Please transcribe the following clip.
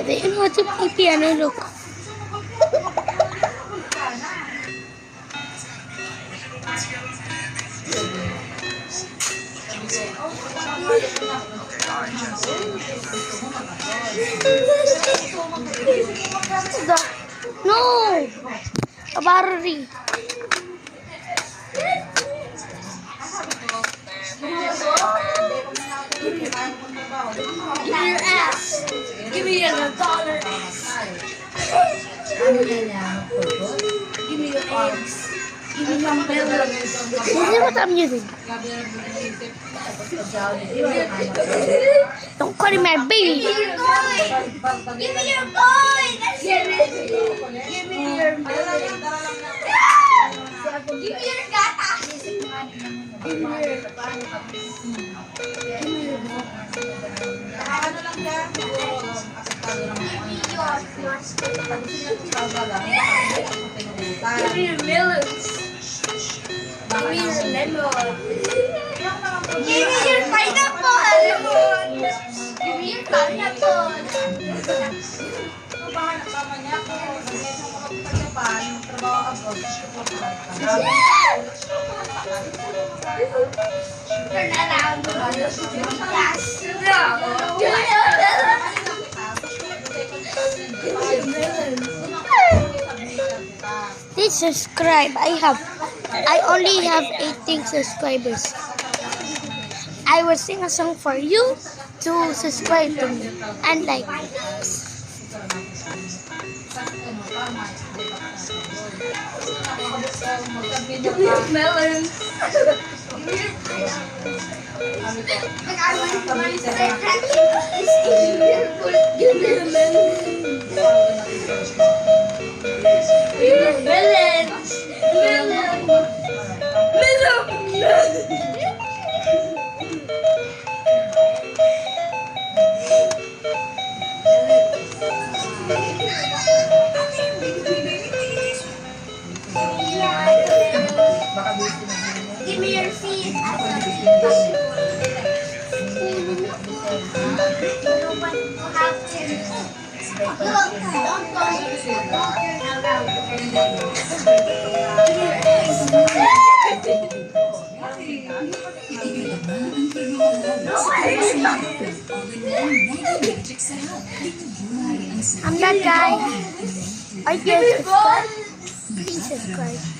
They know how to play piano, look. No! A battery. Give me your ass. Give me your dollar ass. Give me your eggs. Give me your melons. This is what I'm using. Don't call it my baby. Give me your coin. Give me your coin. Give me your melon. Give me your gatas. Give me your Give me your melons. Give me your lemon. Give me your pineapple. Give me your pineapple. Turn around. Yes. Please subscribe. I only have 18 subscribers. I will sing a song for you to subscribe to me and like me. Give me your melon. Give me your melon. Give me your feet. I'm that guy. I just subscribe. Please subscribe.